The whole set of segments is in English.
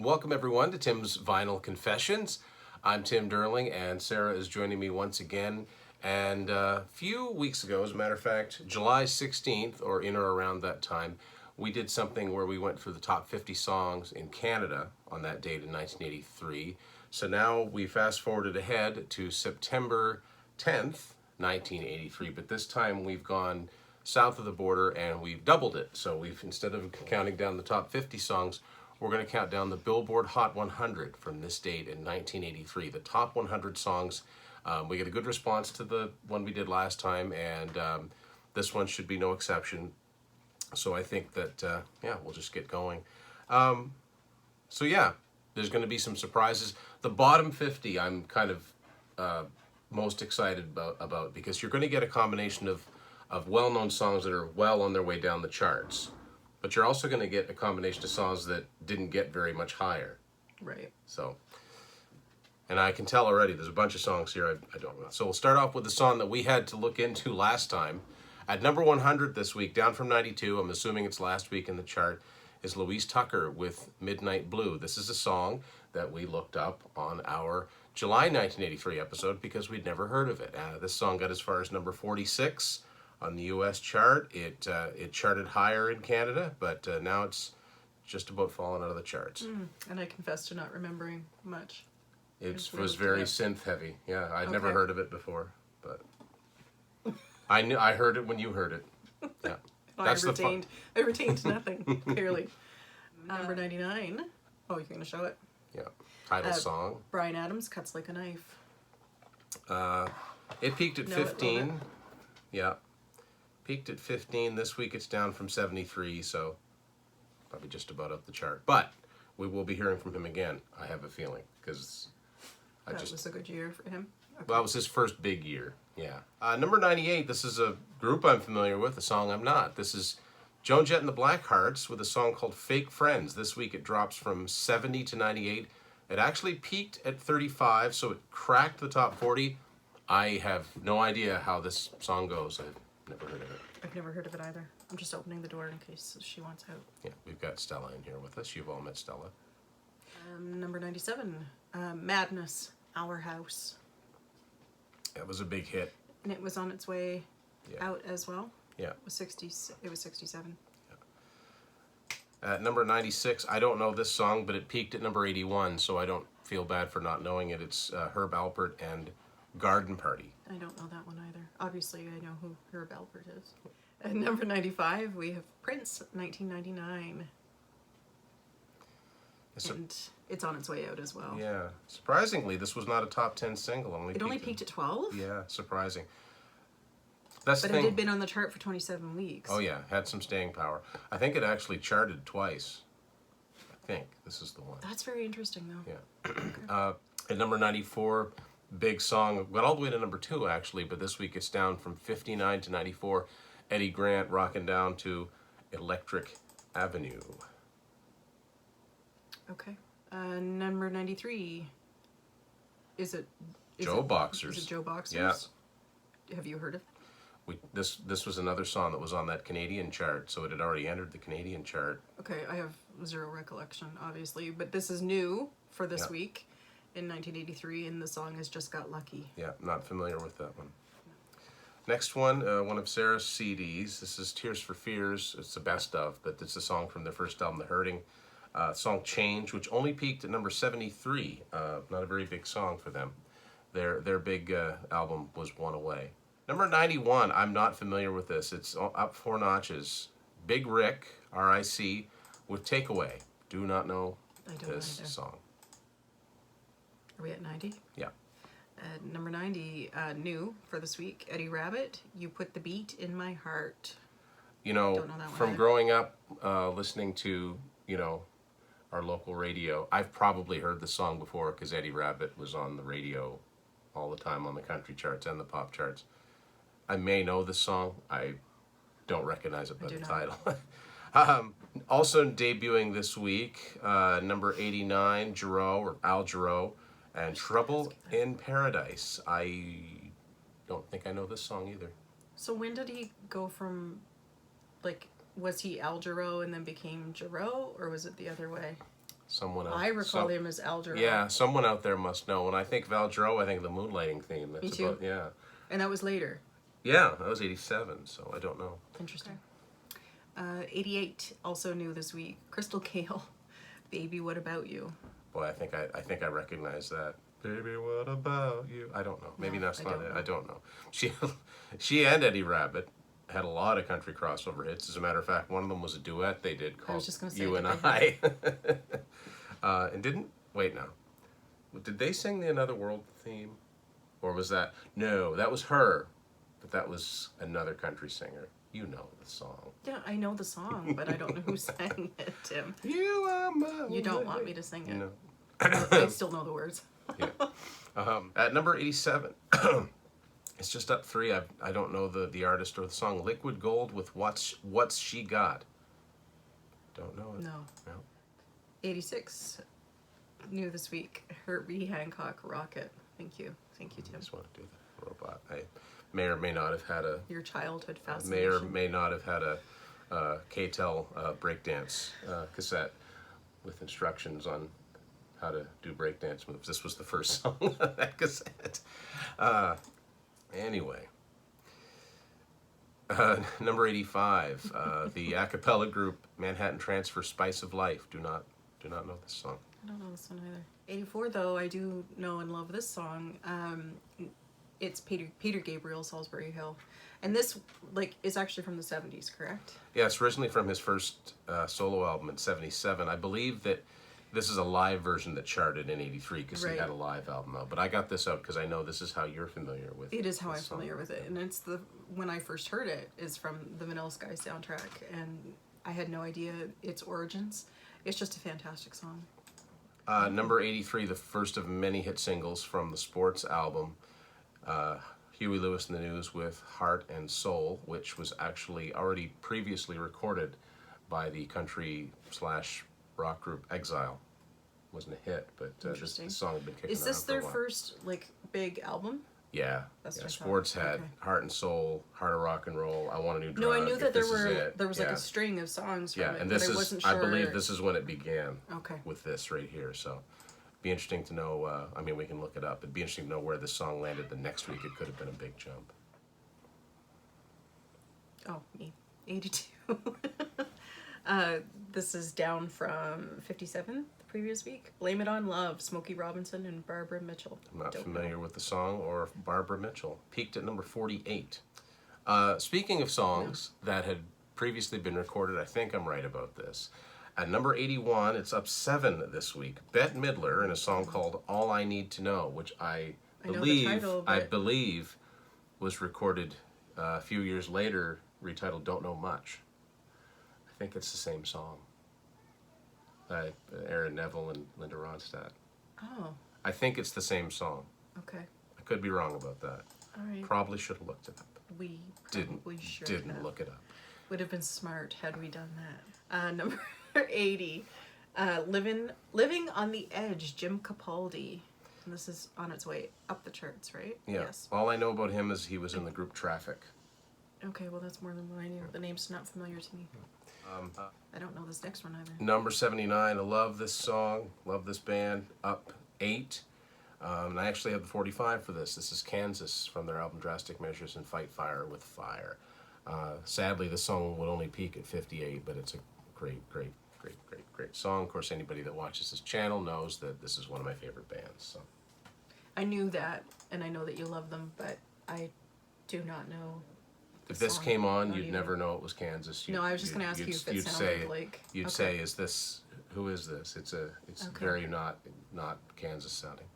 Welcome everyone to Tim's Vinyl Confessions. I'm Tim Derling and Sarah is joining me once again. And a few weeks ago, as a matter of fact, July 16th or in or around that time, we did something where we went through the top 50 songs in Canada on that date in 1983. So now we fast forwarded ahead to September 10th, 1983, but this time we've gone south of the border and we've doubled it. So we've, instead of counting down the top 50 songs, we're going to count down the Billboard Hot 100 from this date in 1983. The top 100 songs. We get a good response to the one we did last time, and this one should be no exception. So I think that, we'll just get going. So yeah, there's going to be some surprises. The bottom 50 I'm kind of most excited about because you're going to get a combination of well-known songs that are well on their way down the charts. But you're also going to get a combination of songs that didn't get very much higher. Right. So, and I can tell already there's a bunch of songs here I don't know. So we'll start off with the song that we had to look into last time. At number 100 this week, down from 92, I'm assuming it's last week in the chart, is Louise Tucker with Midnight Blue. This is a song that we looked up on our July 1983 episode because we'd never heard of it. This song got as far as number 46 on the U.S. chart. It charted higher in Canada, but now it's just about fallen out of the charts. And I confess to not remembering much. It was very synth heavy. Yeah, I'd never Okay. heard of it before, but I heard it when you heard it. Yeah, I retained nothing, clearly. Number 99. Oh, you're going to show it? Yeah, title song. Bryan Adams, Cuts Like a Knife. It peaked at Know it, love 15. Yeah, peaked at 15. This week it's down from 73, so probably just about up the chart. But we will be hearing from him again, I have a feeling, because That was a good year for him. Okay. well, it was his first big year. Yeah. Number 98, this is a group I'm familiar with, a song I'm not. This is Joan Jett and the Blackhearts with a song called Fake Friends. This week it drops from 70 to 98. It actually peaked at 35, so it cracked the top 40. I have no idea how this song goes. I've never heard of it. I've never heard of it either. I'm just opening the door in case she wants out. Yeah, we've got Stella in here with us. You've all met Stella. Number 97, Madness, Our House. That was a big hit. And it was on its way Yeah. out as well. Yeah. It was 67. At number 96, I don't know this song, but it peaked at number 81, so I don't feel bad for not knowing it. It's Herb Alpert and Garden Party. I don't know that one either. Obviously, I know who Herb Alpert is. At number 95, we have Prince, 1999. And it's on its way out as well. Yeah. Surprisingly, this was not a top 10 single. It only peaked at 12? Yeah, surprising. That's But the it thing. had been on the chart for 27 weeks. Oh, yeah, had some staying power. I think it actually charted twice. I think this is the one. That's very interesting, though. Yeah. At number 94, big song. Got all the way to number 2, actually, but this week it's down from 59 to 94. Eddie Grant rocking down to Electric Avenue. Okay. Number 93. Is it Joe Boxers. Is it Joe Boxers? Yeah. Have you heard of it? This was another song that was on that Canadian chart, so it had already entered the Canadian chart. Okay, I have zero recollection, obviously, but this is new for this week in 1983, and the song is Just Got Lucky. Yeah, not familiar with that one. Next one of Sarah's CDs. This is Tears for Fears. It's the best of, but it's a song from their first album, The Hurting. Song Change, which only peaked at number 73. Not a very big song for them. Their big album was One Away. Number 91, I'm not familiar with this. It's up 4 notches. Big Rick, R.I.C., with Takeaway. Do not know this song. Are we at 90? Yeah. Number 90, new for this week, Eddie Rabbit, You Put the Beat in My Heart. You know, Don't know that one from either. growing up listening to, our local radio, I've probably heard the song before because Eddie Rabbit was on the radio all the time on the country charts and the pop charts. I may know this song. I don't recognize it by the title. Also debuting this week, number 89, Jarreau, or Al Jarreau, and Trouble in Paradise. I don't think I know this song either. So when did he go from, like, was he Al Jarreau and then became Jarreau, or was it the other way? Someone else. I recall him as Al Jarreau. Yeah, someone out there must know. When I think Val Jarreau, I think of the Moonlighting theme. That's Me too. About, yeah. And that was later. Yeah, that was 87, so I don't know. Interesting. 88, also new this week. Crystal Kale, Baby, What About You? Boy, I think I recognize that. Baby, what about you? I don't know. Maybe that's not it. I don't know. She and Eddie Rabbitt had a lot of country crossover hits. As a matter of fact, one of them was a duet they did called You and I. And didn't, wait now. Did they sing the Another World theme? Or was that, no, that was her. But that was another country singer. You know the song. Yeah, I know the song, but I don't know who sang it, Tim. You are my You don't want me to sing it. No. I still know the words. Yeah. At number 87, it's just up 3. I don't know the artist or the song. Liquid Gold with What's She Got? Don't know it. No. No. 86, new this week. Herbie Hancock, Rocket. Thank you, Tim. I just want to do the robot. I may or may not have had a Your childhood may fascination. or may not have had a K-Tel breakdance cassette with instructions on how to do breakdance moves. This was the first song on that cassette. Anyway, number 85, the a cappella group Manhattan Transfer, Spice of Life. Do not know this song. I don't know this one either. 84, though, I do know and love this song. It's Peter Gabriel, Salisbury Hill. And this, is actually from the 70s, correct? Yeah, it's originally from his first solo album in 77. I believe that this is a live version that charted in 83 because he had a live album out. But I got this out because I know this is how you're familiar with it. It is how I'm familiar with it. And it's when I first heard it is from the Vanilla Sky soundtrack. And I had no idea its origins. It's just a fantastic song. Number 83, the first of many hit singles from the Sports album, Huey Lewis and the News with Heart and Soul, which was actually already previously recorded by the country/rock group Exile. Wasn't a hit, but this song had been kicking around for a while. Is this their first big album? Yeah. Sports had Heart and Soul, Heart of Rock and Roll, I Want a New Drug. No, I knew that there was a string of songs from it, and but I wasn't sure. I believe this is when it began. Okay. With this right here, so be interesting to know. We can look it up. It'd be interesting to know where this song landed the next week. It could have been a big jump. Oh, me. 82. This is down from 57 the previous week. Blame It on Love, Smokey Robinson and Barbara Mitchell. I'm not familiar with the song or Barbara Mitchell. Peaked at number 48. Speaking of songs that had previously been recorded, I think I'm right about this. At number 81, it's up 7 this week. Bette Midler in a song called All I Need to Know, which I believe was recorded a few years later, retitled Don't Know Much. I think it's the same song. Aaron Neville and Linda Ronstadt. Oh. I think it's the same song. Okay. I could be wrong about that. All right. Probably should have looked it up. We Didn't look it up. Would have been smart had we done that. Number 80, Living on the Edge, Jim Capaldi. And this is on its way up the charts, right? Yeah. Yes. All I know about him is he was in the group Traffic. Okay, well that's more than what I knew. The name's not familiar to me. I don't know this next one either. Number 79, I love this song, love this band, up 8. And I actually have the 45 for this. This is Kansas from their album Drastic Measures and Fight Fire with Fire. Sadly, the song would only peak at 58, but it's a great song. Of course, anybody that watches this channel knows that this is one of my favorite bands. So. I knew that, and I know that you love them, but I do not know. If this came on, you'd never know it was Kansas. No, I was just going to ask you if it sounded like... You'd say, who is this? It's very not Kansas sounding.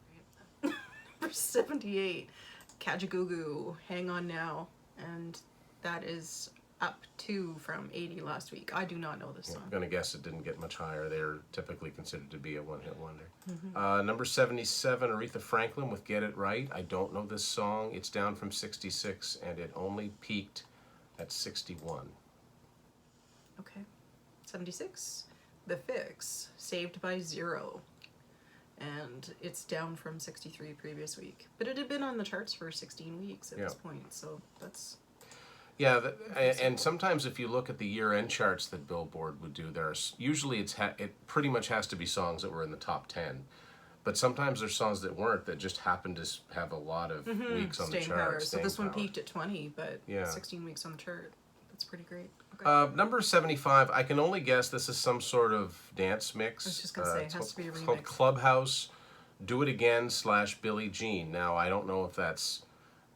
Number 78, Kajagoogoo, Hang On Now, and that is up 2 from 80 last week. I do not know this song. I'm going to guess it didn't get much higher. They're typically considered to be a one-hit wonder. Mm-hmm. Number 77, Aretha Franklin with Get It Right. I don't know this song. It's down from 66, and it only peaked at 61. Okay. 76, The Fix, Saved by Zero. And it's down from 63 previous week. But it had been on the charts for 16 weeks at this point, so that's... Yeah, and sometimes if you look at the year-end charts that Billboard would do, there's usually it pretty much has to be songs that were in the top 10. But sometimes there's songs that weren't that just happened to have a lot of weeks on the Staying chart. power. So this one Power. peaked at 20, but Yeah. 16 weeks on the chart. That's pretty great. Okay. Number 75, I can only guess this is some sort of dance mix. I was just going to say, it has to be a It's called remix. Clubhouse Do It Again / Billie Jean. Now, I don't know if that's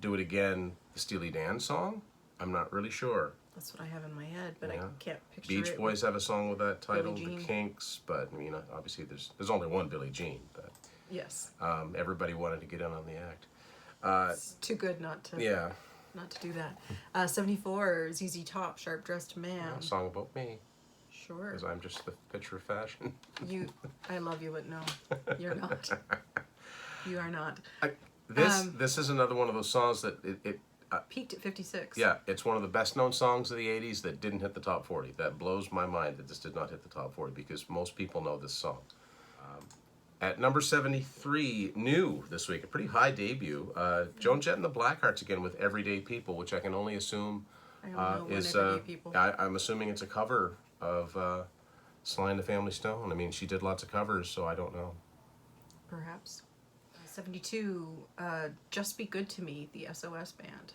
Do It Again, the Steely Dan song. I'm not really sure. That's what I have in my head, but I Yeah. can't picture Beach it. Boys have a song with that title, Billie The Jean. Kinks, but I mean, obviously there's only one Billie Jean, but Yes. everybody wanted to get in on the act. It's too good not to Yeah, not to do that. 74, ZZ Top, Sharp Dressed Man. a song about me, Sure. because I'm just the picture of fashion. I love you, but no, you're not. You are not. This is another one of those songs that it Peaked at 56. yeah, it's one of the best known songs of the 80s that didn't hit the top 40. That blows my mind that this did not hit the top 40 because most people know this song. At number 73, new this week, a pretty high debut. Joan Jett and the Blackhearts again with Everyday People, which I can only assume I don't know is. when Everyday People. I'm assuming it's a cover of Sly and the Family Stone. I mean, she did lots of covers, so I don't know. Perhaps. 72, Just Be Good to Me, the SOS band.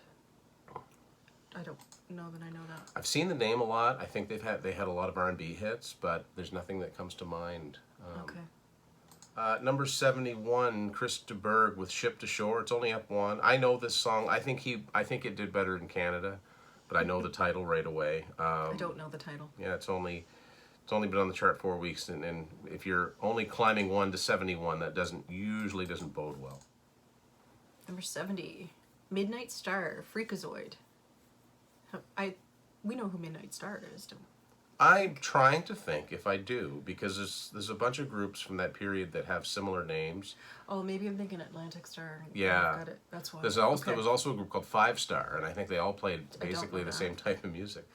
I don't know that I know that. I've seen the name a lot. I think they had a lot of R&B hits, but there's nothing that comes to mind. Okay. Number 71, Chris de Burgh with Ship to Shore. It's only up one. I know this song. I think it did better in Canada, but I know the title right away. I don't know the title. Yeah, it's only been on the chart 4 weeks, and if you're only climbing 1 to 71, that usually doesn't bode well. Number 70, Midnight Star, Freakazoid. We know who Midnight Star is, don't we? I'm trying to think if I do, because there's a bunch of groups from that period that have similar names. Oh, maybe I'm thinking Atlantic Star. Yeah. Got it. That's why. There was also a group called Five Star, and I think they all played basically know the that. same type of music.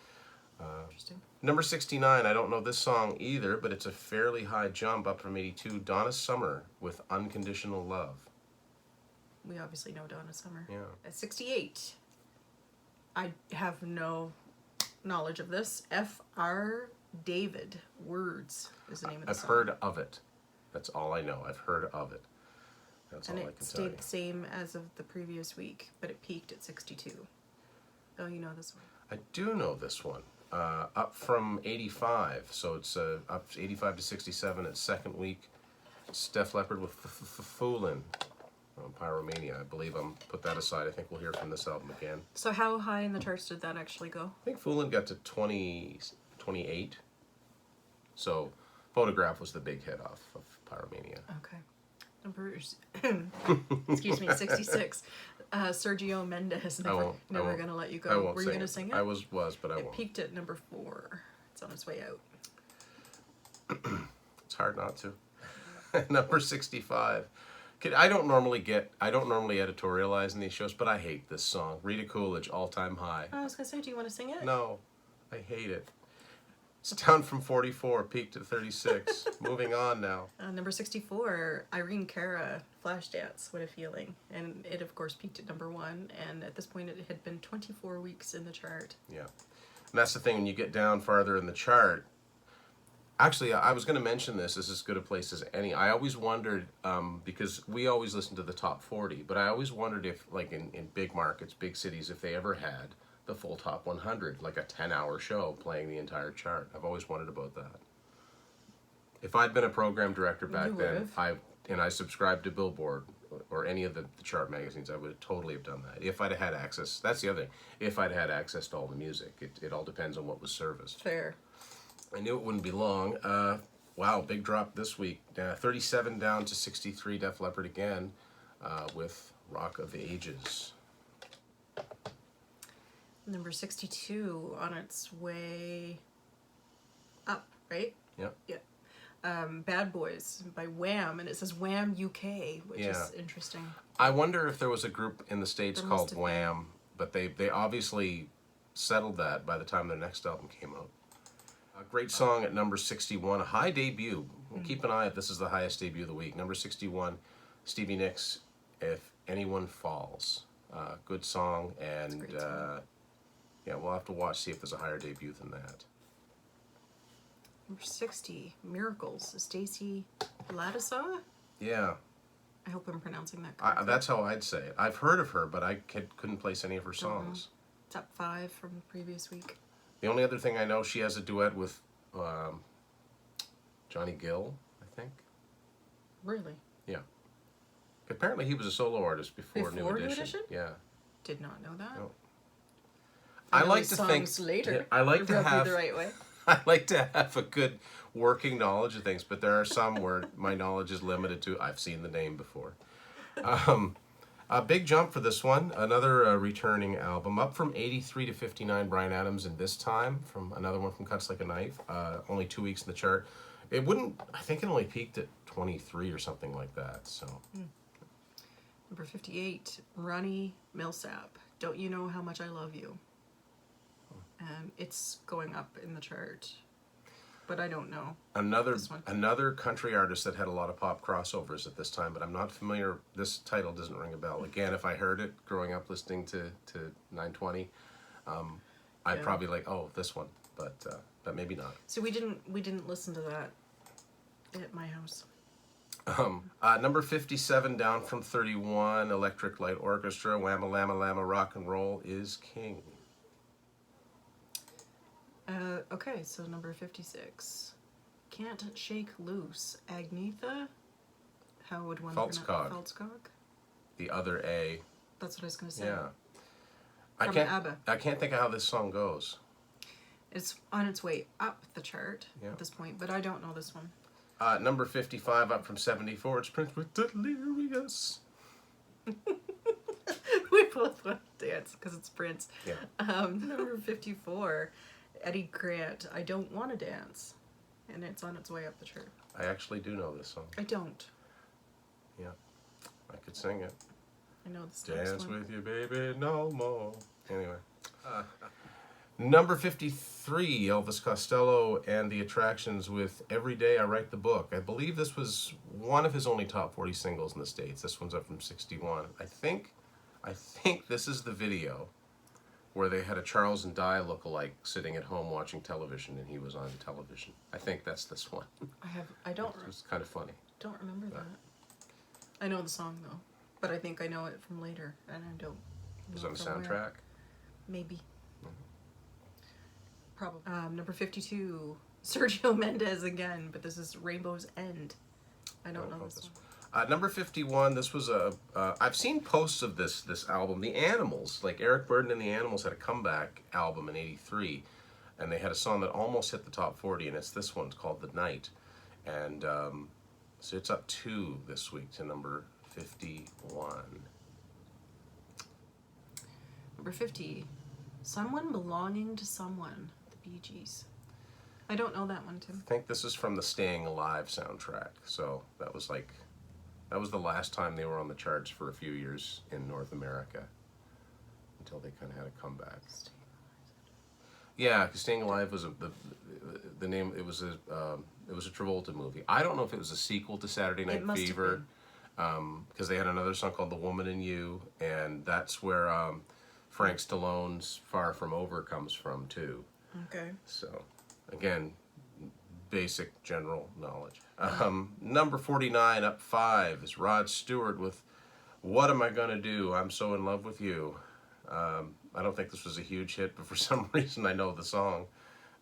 Interesting. Number 69, I don't know this song either, but it's a fairly high jump up from 82. Donna Summer with Unconditional Love. We obviously know Donna Summer. Yeah. At 68, I have no knowledge of this. F.R. David, Words is the name of the I've song. heard of it. That's all I know. I've heard of it. That's And all I it can tell you. stayed the same as of the previous week, but it peaked at 62. Oh, you know this one. I do know this one. Up from 85, so it's up 85 to 67 its second week. It's Def Leppard with Foolin' on Pyromania. I believe I'm put that aside. I think we'll hear from this album again. So how high in the charts did that actually go? I think Foolin' got to 28. So Photograph was the big hit off of Pyromania. Okay. Numbers, excuse me, 66. Sergio Mendes, Never won't. Gonna Let You Go. I won't Were you sing going to it. sing it? I was, but I It won't. peaked at number 4. It's on its way out. It's hard not to. Number 65. I don't normally editorialize in these shows, but I hate this song. Rita Coolidge, All Time High. I was going to say, do you want to sing it? No, I hate it. It's down from 44, peaked at 36. Moving on now. Number 64, Irene Cara, Flashdance, What a Feeling. And it, of course, peaked at number 1. And at this point, it had been 24 weeks in the chart. Yeah. And that's the thing, when you get down farther in the chart. Actually, I was going to mention this. This is as good a place as any. I always wondered, because we always listen to the top 40, but I always wondered if, like in big markets, big cities, if they ever had the full top 100, like a 10-hour show playing the entire chart. I've always wondered about that. If I'd been a program director back You then, would've. I subscribed to Billboard or any of the chart magazines, I would totally have done that. If I'd had access, that's the other thing. If I'd had access to all the music, it all depends on what was serviced. Fair. I knew it wouldn't be long. Wow, big drop this week. 37 down to 63, Def Leppard again with Rock of Ages. Number 62, on its way up, right? Yep. Yeah. Bad Boys by Wham, and it says Wham UK, which is interesting. I wonder if there was a group in the States There called must have been. Wham, but they obviously settled that by the time their next album came out. A great song at number 61, a high debut. We'll keep an eye if this is the highest debut of the week. Number 61, Stevie Nicks, If Anyone Falls. Good song, and a great song. Yeah, we'll have to watch, see if there's a higher debut than that. Number 60, Miracles, Stacey Ladisaw? Yeah, I hope I'm pronouncing that correctly. that's how I'd say it. I've heard of her, but I couldn't place any of her songs. Top 5 from the previous week. The only other thing I know, she has a duet with Johnny Gill, I think. Really? Yeah. Apparently he was a solo artist before New Before New Edition. Edition? Yeah. Did not know that. No. I I know like his to songs think later. I like to rub you have the right way. I like to have a good working knowledge of things, but there are some where my knowledge is limited to I've seen the name before. A big jump for this one. Another returning album, up from 83 to 59. Bryan Adams in This Time, from another one from Cuts Like a Knife. Only 2 weeks in the chart. I think it only peaked at 23 or something like that. So. Number 58, Ronnie Millsap. Don't You Know How Much I Love You? And it's going up in the chart, but I don't know. Another country artist that had a lot of pop crossovers at this time, but I'm not familiar. This title doesn't ring a bell. Again, if I heard it growing up listening to 920, I'd probably like, oh, this one, but maybe not. So we didn't listen to that at my house. Number 57, down from 31, Electric Light Orchestra, Whamma Lamma Lamma, Rock and Roll is King. Okay, so number 56, Can't Shake Loose, Agnetha. How would one pronounce Feldskog? The other A. That's what I was going to say. Yeah. From ABBA. I can't think of how this song goes. It's on its way up the chart at this point, but I don't know this one. Number 55, up from 74, it's Prince with Delirious. We both want to dance because it's Prince. Yeah. Number 54, Eddie Grant, I Don't Want to Dance. And it's on its way up the chart. I actually do know this song. I don't. Yeah. I could sing it. I know this Dance with you, baby, no more. Anyway. Number 53, Elvis Costello and the Attractions with Every Day I Write the Book. I believe this was one of his only top 40 singles in the States. This one's up from 61. I think this is the video where they had a Charles and Di lookalike sitting at home watching television, and he was on television. I think that's this one. I don't. It's kind of funny. Don't remember that. I know the song though, but I think I know it from later, and I don't. Was it on the from soundtrack? where. Maybe. Probably. Number 52, Sergio Mendes again, but this is Rainbow's End. I don't know this one. Number 51, this was I've seen posts of this album. The Animals, like Eric Burdon and the Animals had a comeback album in 83, and they had a song that almost hit the top 40, and it's this one. It's called The Night. And so it's up 2 this week to number 51. Number 50, Someone Belonging to Someone, the Bee Gees. I don't know that one, Tim. I think this is from the Staying Alive soundtrack. So that was the last time they were on the charts for a few years in North America, until they kind of had a comeback. Yeah, because Staying Alive was the name. It was a Travolta movie. I don't know if it was a sequel to Saturday Night Fever, because they had another song called "The Woman in You," and that's where Frank Stallone's "Far From Over" comes from too. Okay. So, again, basic general knowledge. Number 49, up 5, is Rod Stewart with "What Am I Gonna Do? I'm So in Love with You." I don't think this was a huge hit, but for some reason I know the song.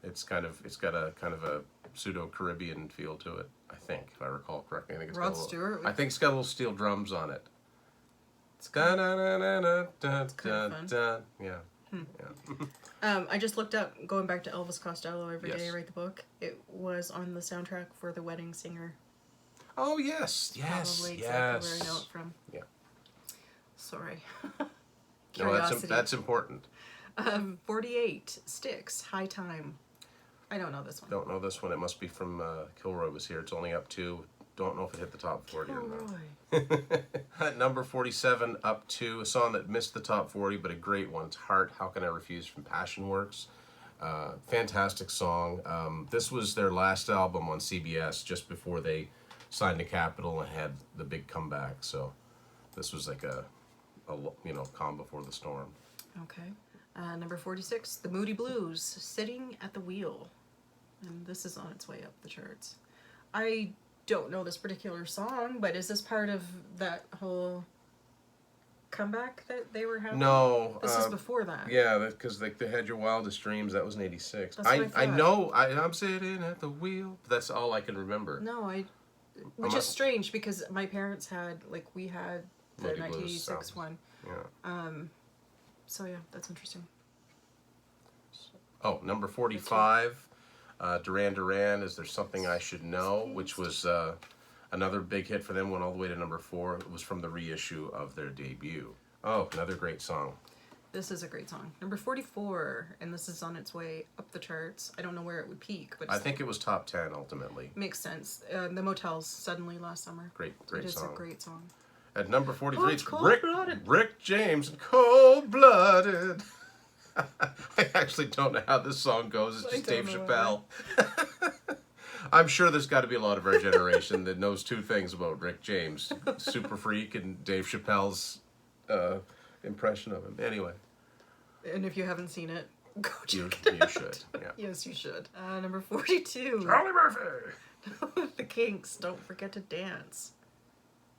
It's got a kind of a pseudo Caribbean feel to it. I think, if I recall correctly. I think it's Rod Stewart. I think it's got little steel drums on it. It's kind of fun. Yeah. I just looked up, going back to Elvis Costello, Every Day I Yes. Write the Book. It was on the soundtrack for The Wedding Singer. Oh yes, yes, Probably yes. exactly where I know it from. Yeah. Sorry. No, Curiosity. that's important. 48, Styx, High Time. I don't know this one. Don't know this one. It must be from Kilroy was here. It's only up 2. Don't know if it hit the top 40 or not. At number 47, up 2, a song that missed the top 40, but a great one. It's Heart, How Can I Refuse, from Passion Works. Fantastic song. This was their last album on CBS just before they signed to Capitol and had the big comeback. So this was like a calm before the storm. Okay. Number 46, The Moody Blues, Sitting at the Wheel. And this is on its way up the charts. I don't know this particular song, but is this part of that whole comeback that they were having? No. This is before that. Yeah, because they had Your Wildest Dreams. That was in 86. That's what I I thought. know. I'm sitting at the wheel. That's all I can remember. No, which is strange because my parents had, like, we had the Moody 1986 Blues one. Yeah. So yeah, that's interesting. Oh, number 45, Duran Duran, Is There Something I Should Know, which was another big hit for them, went all the way to number 4. It was from the reissue of their debut. Oh, another great song. This is a great song. Number 44, and this is on its way up the charts. I don't know where it would peak, but I think it was top 10 ultimately. makes sense. The Motels, Suddenly, last summer. Great It is song. a great song. At number 43, it's it's Cold-Blooded. Rick James, and Cold Blooded. I actually don't know how this song goes. It's just Dave Chappelle. I'm sure there's got to be a lot of our generation that knows two things about Rick James: Super Freak and Dave Chappelle's impression of him. Anyway, And if you haven't seen it, go check you it out. should. Yeah. Yes, you should. Number 42, Charlie Murphy. The Kinks, Don't Forget to Dance.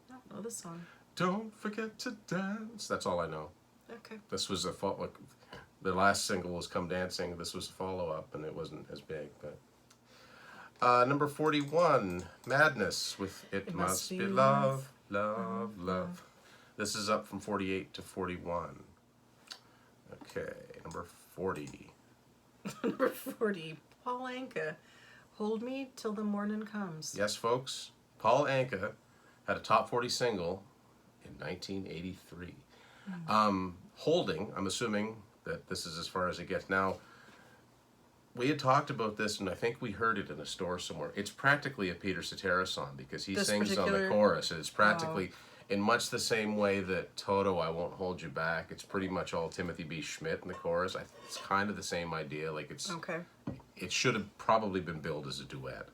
I don't know this song. Don't forget to dance. That's all I know. Okay. This was the last single was "Come Dancing." This was a follow-up, and it wasn't as big. But number 41, Madness with "It Must Be Love, Love, Love." This is up from 48 to 41. Okay, number 40. Number 40, Paul Anka, Hold Me Till the Morning Comes. Yes, folks, Paul Anka had a top 40 single in 1983. Holding, I'm assuming that this is as far as it gets. Now, we had talked about this, and I think we heard it in a store somewhere. It's practically a Peter Cetera song because he This sings on the particular- chorus. And it's practically, in much the same way that Toto, I Won't Hold You Back, it's pretty much all Timothy B. Schmidt in the chorus. It's kind of the same idea. Like Okay. it should have probably been billed as a duet.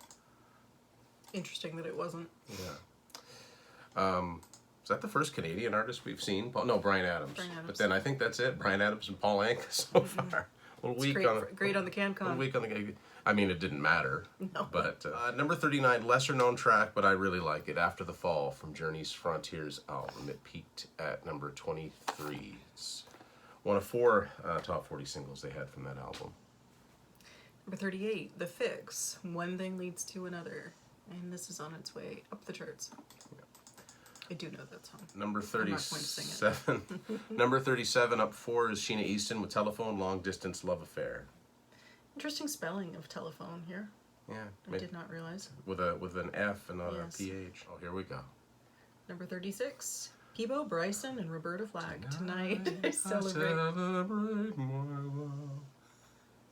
Interesting that it wasn't. Yeah. Is that the first Canadian artist we've seen? No, Bryan Adams. Bryan Adams. But then I think that's it. Bryan Adams and Paul Anka so far. It's great on the CanCon. Week on the. I mean, it didn't matter. No. But number 39, lesser known track, but I really like it. After the Fall from Journey's Frontiers album. It peaked at number 23. It's one of 4 top 40 singles they had from that album. Number 38, The Fix, One Thing Leads to Another. And this is on its way up the charts. I do know that song. Number I'm not going to sing 37. Number 37, up 4 is Sheena Easton with Telephone, Long Distance Love Affair. Interesting spelling of telephone here. Yeah. I did not realize. With an F and not Yes. a PH. Oh, here we go. Number 36, Peebo Bryson and Roberta Flack. Tonight I celebrate. Celebrate my love.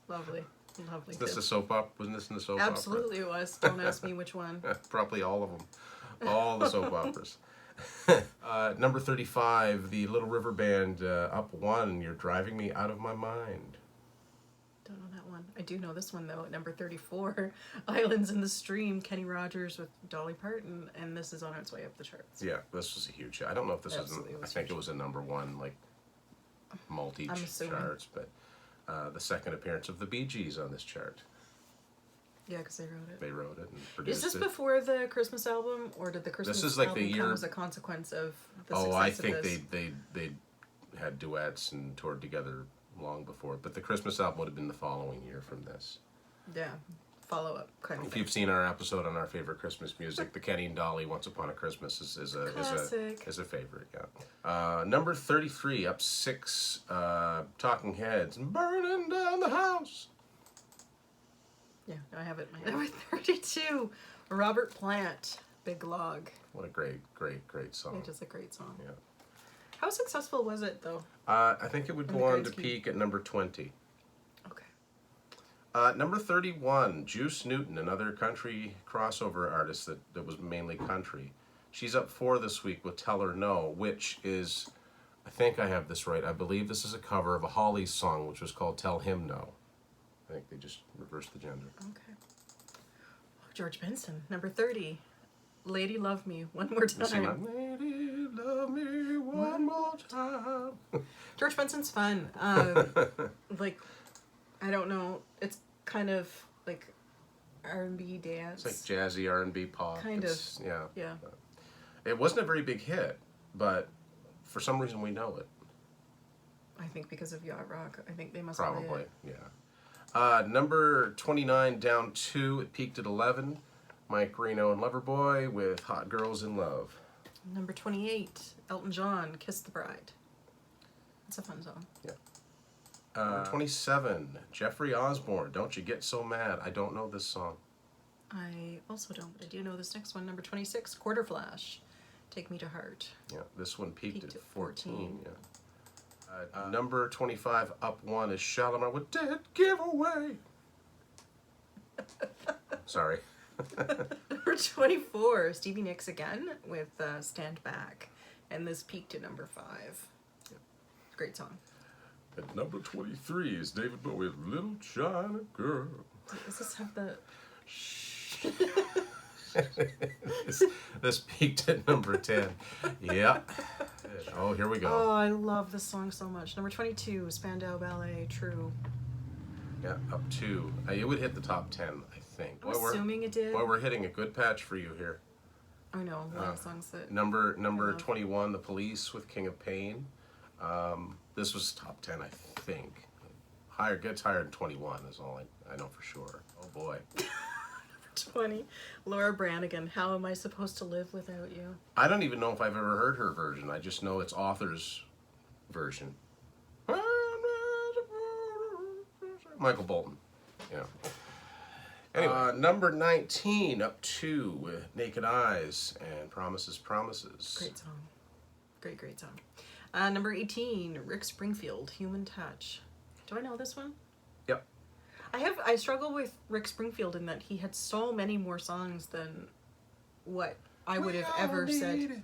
Lovely. Lovely. Is this tip. a soap opera? Wasn't this in the soap Absolutely it was. Don't ask me which one. opera? Probably all of them. All the soap operas. Number 35, the Little River Band, up 1, You're Driving Me Out of My Mind. Don't know that one. I do know this one though. At number 34, Islands in the Stream, Kenny Rogers with Dolly Parton, and this is on its way up the charts. Yeah, this was a huge hit. I don't know if this Absolutely, it I was think huge. it was a number 1, like, I'm assuming. charts, but the second appearance of the Bee Gees on this chart. Yeah, because they wrote it. They wrote it and produced Is this it. before the Christmas album, or did the Christmas is like the album year- come as a consequence of the Oh, success I of think this? they had duets and toured together long before. But the Christmas album would have been the following year from this. Yeah, follow-up kind of If thing. you've seen our episode on our favorite Christmas music, the Kenny and Dolly "Once Upon a Christmas" is Classic. a favorite. Yeah. Number 33, up 6, Talking Heads, Burning Down the House. Yeah, I have it. Number 32, Robert Plant, Big Log. What a great song. It is a great song. Yeah. How successful was it, though? I think it would In go the on grand to scheme. peak at number 20. Okay. Number 31, Juice Newton, another country crossover artist that was mainly country. She's up 4 this week with Tell Her No, which is, I think I have this right, I believe this is a cover of a Hollies song, which was called Tell Him No. I think they just reversed the gender. Okay. Oh, George Benson, number 30, Lady Love Me one more You sing that, time. Lady, love me one more time. George Benson's fun. Like, I don't know. It's kind of like R&B dance. It's like jazzy R&B pop. Kind of. Yeah. Yeah. It wasn't a very big hit, but for some reason we know it. I think because of Yacht Rock. I think they must play Probably, it. yeah. Number 29 down 2. It peaked at 11. Mike Reno and Loverboy with Hot Girls in Love. Number 28, Elton John, Kiss the Bride. It's a fun song. Yeah. Number 27, Jeffrey Osborne, Don't You Get So Mad. I don't know this song. I also don't, but I do know this next one. Number 26, Quarter Flash, Take Me to Heart. Yeah, this one peaked at 14. 14. Yeah. Number 25, up 1 is Shalimar with Dead Giveaway. Sorry. Number 24, Stevie Nicks again with Stand Back. And this peaked at number 5. Yeah. Great song. At number 23 is David Bowie with Little China Girl. Does this have the... this peaked at number 10. Yeah. Oh, here we go. Oh, I love this song so much. Number 22, Spandau Ballet, True. Yeah, up 2. It would hit the top 10, I think. I'm assuming it did. Boy, we're hitting a good patch for you here. I know, a lot of songs that... Number 21, The Police with King of Pain. This was top 10, I think. Gets higher than 21 is all I know for sure. Oh boy. 20, Laura Branigan, How Am I Supposed to Live Without You? I don't even know if I've ever heard her version. I just know it's author's version. Michael Bolton. Yeah. Anyway, number 19, up 2 with Naked Eyes and Promises, Promises. Great song. Great song. Number 18, Rick Springfield, Human Touch. Do I know this one? Yep. I struggle with Rick Springfield in that he had so many more songs than what I would have ever said.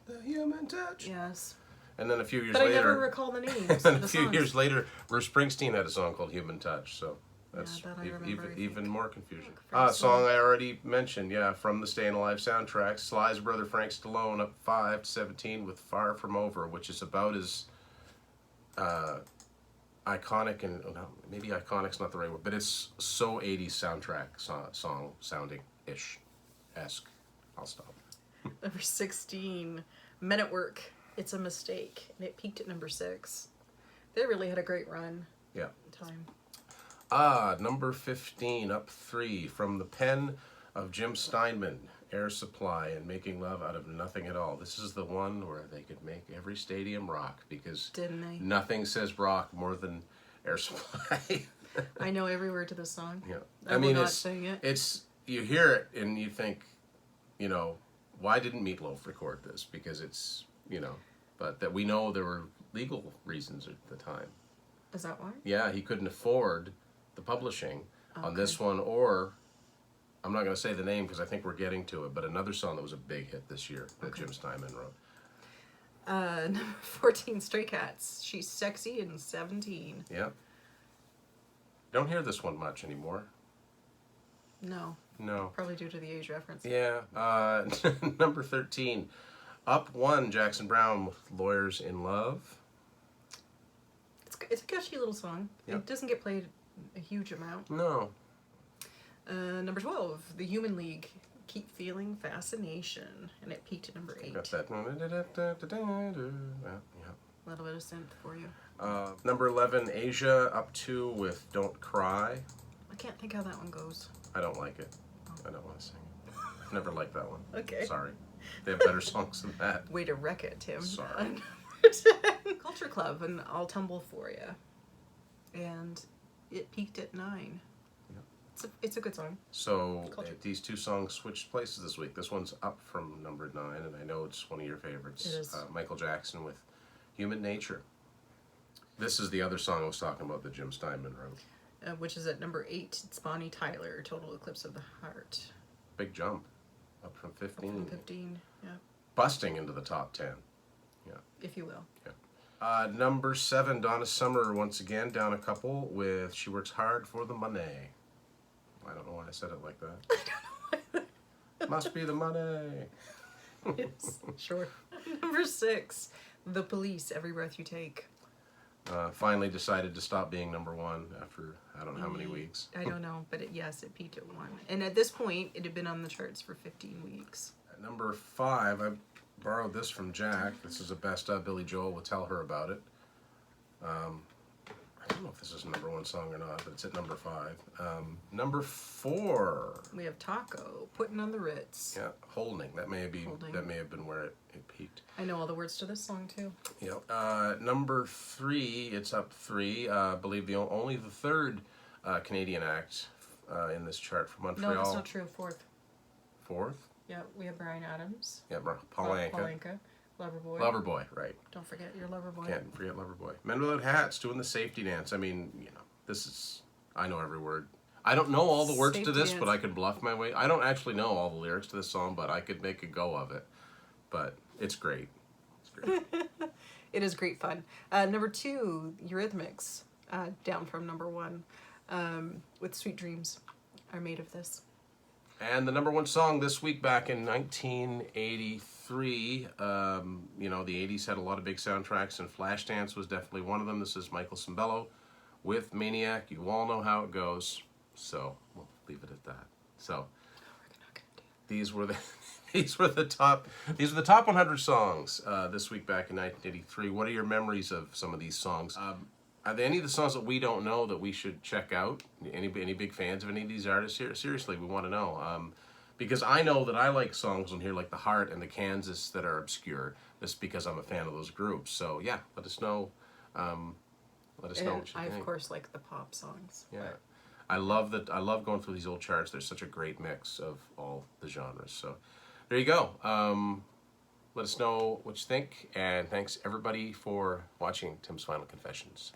The human touch. Yes. And then a few years But later, I never recall the names and of a the few songs. years later, Bruce Springsteen had a song called Human Touch. So that's that I remember, I even think. more confusion. Frank's Song I already mentioned, yeah, from the Staying Alive soundtrack. Sly's brother Frank Stallone up 5 to 17 with Far From Over, which is about as iconic and maybe iconic's not the right word, but it's so 80s soundtrack song sounding esque. I'll stop. Number 16, Men at Work, It's a Mistake, and it peaked at number 6. They really had a great run. Yeah. Time. Number 15, up 3, from the pen of Jim Steinman, Air Supply and Making Love Out of Nothing at All. This is the one where they could make every stadium rock because Didn't they? nothing says rock more than Air Supply. I know every word to this song. Yeah. I will not sing it. It's you hear it and you think, why didn't Meatloaf record this? Because it's, but that we know there were legal reasons at the time. Is that why? Yeah, he couldn't afford the publishing on Okay. this one, or I'm not going to say the name because I think we're getting to it, but another song that was a big hit this year that Jim Steinman wrote. Number 14, Stray Cats, She's Sexy and 17. Yeah. Don't hear this one much anymore. No, No. probably due to the age reference. Yeah. Number 13, up 1, Jackson Browne with Lawyers in Love. It's a catchy little song. Yep. It doesn't get played a huge amount. No. Number 12, The Human League, Keep Feeling Fascination, and it peaked at number 8. Got that. Yeah. A little bit of synth for you. Number 11, Asia, up 2 with Don't Cry. I can't think how that one goes. I don't like it. I don't want to sing it. I've never liked that one. Okay. Sorry. They have better songs than that. Way to wreck it, Tim. Sorry. Number 10, Culture Club, and I'll Tumble For You. And it peaked at 9. It's a good song. So Culture. these two songs switched places this week. This one's up from number 9, and I know it's one of your favorites. It is. Michael Jackson with Human Nature. This is the other song I was talking about that Jim Steinman wrote. Which is at number 8. It's Bonnie Tyler, Total Eclipse of the Heart. Big jump. Up from 15. Up from 15, yeah. Busting into the top 10. Yeah. If you will. Yeah. Number 7, Donna Summer, once again, down a couple with She Works Hard for the Money. I don't know why I said it like that. Must be the money. Yes, sure. Number 6, The Police, Every Breath You Take. Finally decided to stop being number 1 after I don't know how many weeks. I don't know, but yes, it peaked at 1. And at this point, it had been on the charts for 15 weeks. At number 5, I borrowed this from Jack. This is a best of Billy Joel. We'll tell her about it. I don't know if this is a number 1 song or not, but it's at number 5. Number 4. We have Taco, Putting on the Ritz. Yeah, Holding. That may have been where it peaked. I know all the words to this song too. Yep. Number 3. It's up 3. I believe only the third Canadian act in this chart from Montreal. No, that's not true. 4th. 4th. Yeah, we have Brian Adams. Yeah, Paul Anka. Loverboy. Loverboy, right. Don't forget your Loverboy. Can't forget Loverboy. Men Without Hats doing the safety dance. I mean, this is... I know every word. I don't know all the words to this, but I could bluff my way. I don't actually know all the lyrics to this song, but I could make a go of it. But it's great. It's great. It is great fun. Number 2, Eurythmics, down from number 1, with Sweet Dreams Are Made of This. And the number 1 song this week back in 1983, the 80s had a lot of big soundtracks, and Flashdance was definitely one of them. This is Michael Cimbello with Maniac. You all know how it goes, so we'll leave it at that. So these were the top 100 songs this week back in 1983. What are your memories of some of these songs? Are there any of the songs that we don't know that we should check out? Any big fans of any of these artists here? Seriously, we want to know. Because I know that I like songs on here like The Heart and The Kansas that are obscure. Just because I'm a fan of those groups. So yeah, let us know. Let us know what you think. I of course like the pop songs. Yeah, I love going through these old charts. There's such a great mix of all the genres. So there you go. Let us know what you think, and thanks everybody for watching Tim's Final Confessions.